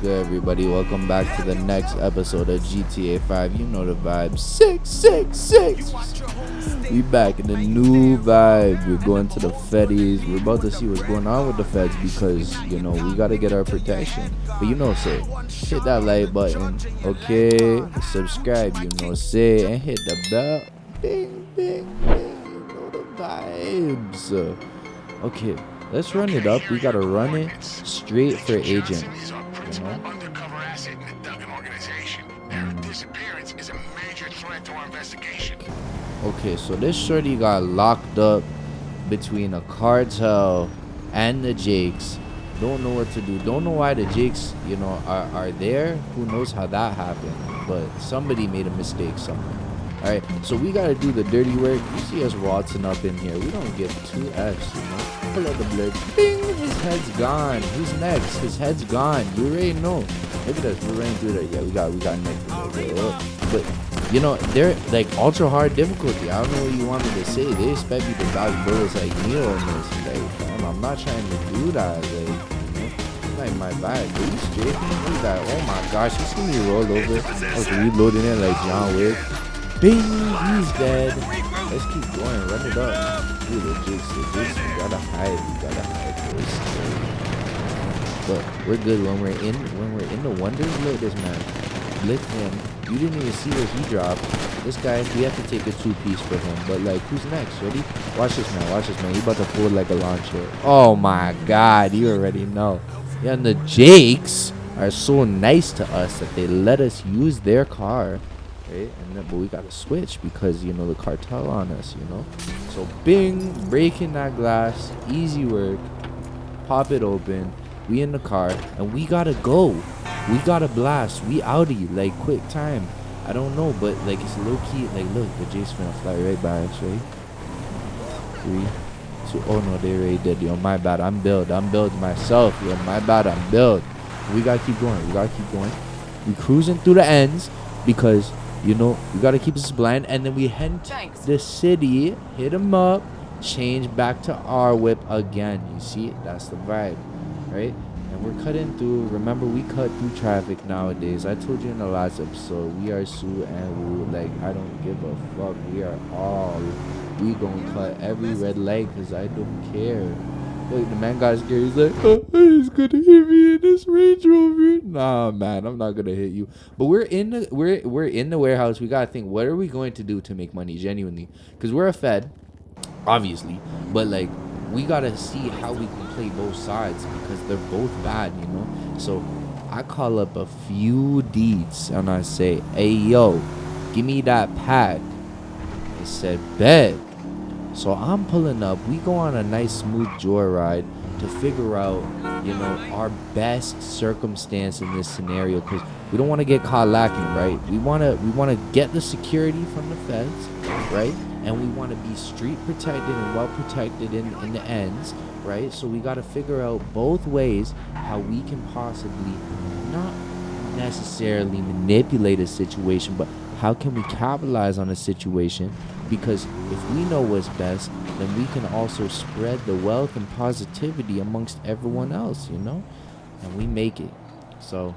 good, everybody? Welcome back to the next episode of GTA 5. You know the vibe. 666. We back in the new vibe. We're going to the Feddies. We're about to see what's going on with the Feds because, you know, we got to get our protection. But you know, say, hit that like button, okay? Subscribe, you know, say, and hit the bell. Bing, bing, bing. You know the vibes. Okay, let's run it up. We got to run it straight for agent. You know? Okay, so this shorty got locked up between a cartel and the Jakes. Don't know what to do. Don't know why the Jakes, you know, are there. Who knows how that happened? But somebody made a mistake somewhere. All right, so we gotta do the dirty work. You see us waltzing up in here. We don't give two F's, you know. Pull out the blood. Bing! His head's gone. Who's next? His head's gone. You already know. Look at us. We're running through there. Yeah, we got next. But you know, they're like ultra hard difficulty. I don't know what you want me to say. They expect me to dodge bullets like Neo in this. Like, I'm not trying to do that. Like, you know, like my bag. Are you straight? Look at that. Oh my gosh, you see me roll over. I was reloading it like John Wick. Bing, he's dead. Let's keep going. Run it up. Dude, the Jakes. We gotta hide this. But we're good when we're in the wonders. Look at this man. Lift him. You didn't even see what he dropped. This guy, we have to take a 2-piece for him. But like, who's next? Ready? Watch this man. He about to fold like a launcher. Oh my god, you already know. Yeah, and the Jakes are so nice to us that they let us use their car. Right? And then, but we gotta switch because, you know, the cartel on us, you know. So bing, breaking that glass, easy work. Pop it open. We in the car and we gotta go. We gotta blast. We outie like quick time. I don't know, but like it's low key. Like look, the Jake's finna fly right by us, right? 3, 2. Oh no, they already did. Yo, my bad. I'm build myself. Yo, my bad. I'm build. We gotta keep going. We cruising through the ends because, you know, we gotta keep this blind, and then we head to the city, hit them up, change back to our whip again. You see, that's the vibe, right? And we're cutting through. Remember, we cut through traffic nowadays. I told you in the last episode, we are Sue and Woo. Like, I don't give a fuck. We gonna cut every red light because I don't care. Look, the man got scared. He's like, oh, he's gonna hit me in this Range Rover. Nah, man, I'm not gonna hit you. But we're in the warehouse. We gotta think, what are we going to do to make money genuinely? Because we're a Fed, obviously, but like, we gotta see how we can play both sides because they're both bad, you know. So I call up a few deeds and I say, hey yo, give me that pack. They said, bet. So I'm pulling up. We go on a nice smooth joyride to figure out, you know, our best circumstance in this scenario because we don't want to get caught lacking, right? We want to get the security from the feds, right? And we want to be street protected and well protected in the ends, right? So we got to figure out both ways how we can possibly not necessarily manipulate a situation, but how can we capitalize on a situation? Because if we know what's best, then we can also spread the wealth and positivity amongst everyone else, you know? And we make it. So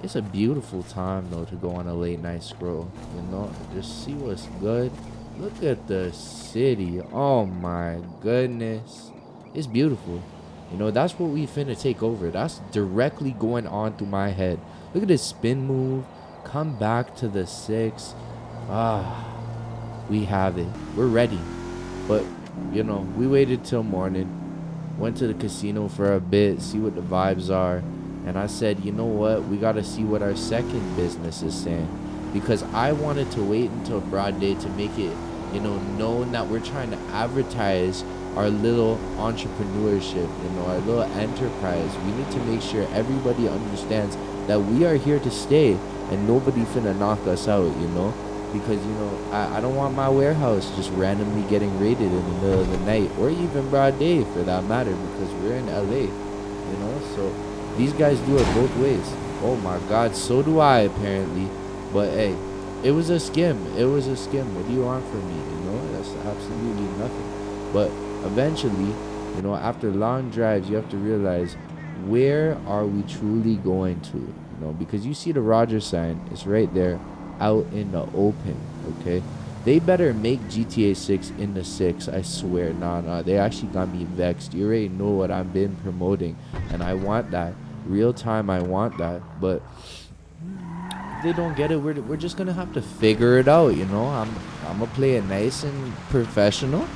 it's a beautiful time, though, to go on a late night scroll, you know? Just see what's good. Look at the city. Oh, my goodness. It's beautiful. You know, that's what we finna take over. That's directly going on through my head. Look at this spin move. Come back to the 6. We have it. We're ready. But, you know, we waited till morning. Went to the casino for a bit, see what the vibes are. And I said, you know what? We got to see what our second business is saying. Because I wanted to wait until broad day to make it, you know, known that we're trying to advertise our little entrepreneurship, you know, our little enterprise. We need to make sure everybody understands that we are here to stay and nobody finna knock us out, you know. Because, you know, I don't want my warehouse just randomly getting raided in the middle of the night or even broad day for that matter because we're in LA, you know. So these guys do it both ways. Oh my God, so do I apparently. But hey, it was a skim. What do you want from me? You know, that's absolutely nothing. But eventually, you know, after long drives, you have to realize where are we truly going to? You know, because you see the Rogers sign, it's right there out in the open, okay? They better make GTA 6 in the 6, I swear. Nah, they actually got me vexed. You already know what I've been promoting, and I want that. Real time, I want that. But if they don't get it, we're just gonna have to figure it out, you know? I'm gonna play it nice and professional.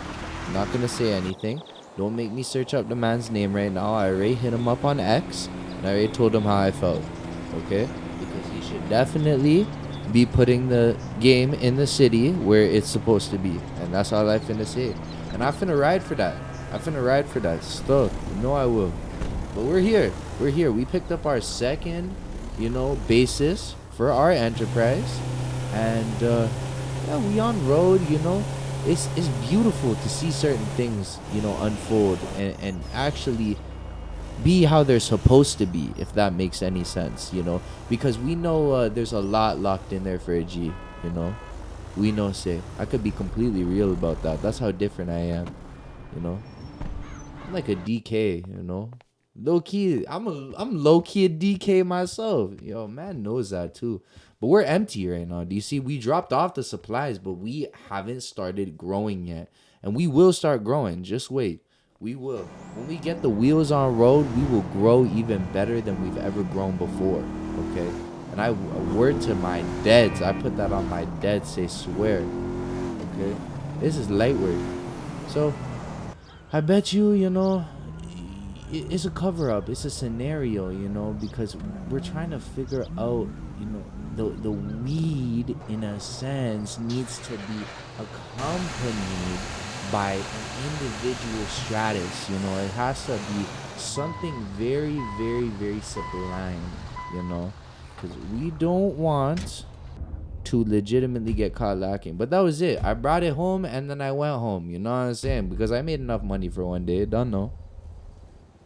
I'm not gonna say anything. Don't make me search up the man's name right now. I already hit him up on X, and I already told him how I felt. Okay? Because he should definitely be putting the game in the city where it's supposed to be. And that's all I finna say. And I finna ride for that. I finna ride for that. Stuck. You know I will. But we're here. We're here. We picked up our second, basis for our enterprise. And yeah, we on road, it's beautiful to see certain things, unfold and actually be how they're supposed to be, if that makes any sense, because we know there's a lot locked in there for a G, we know. Say, I could be completely real about that. That's how different I am, you know. I'm like a DK, low key. I'm low key a DK myself. Yo, man knows that too. But we're empty right now. Do you see? We dropped off the supplies, but we haven't started growing yet, and we will start growing. Just wait. We will. When we get the wheels on road, we will grow even better than we've ever grown before. Okay. And a word to my deads. I put that on my dead. Say swear. Okay. This is light work. So I bet you, it's a cover up. It's a scenario, because we're trying to figure out, the weed in a sense needs to be accompanied by an individual stratus. It has to be something very, very, very sublime, because we don't want to legitimately get caught lacking. But that was it. I brought it home and then I went home. You know what I'm saying? Because I made enough money for one day. Don't know.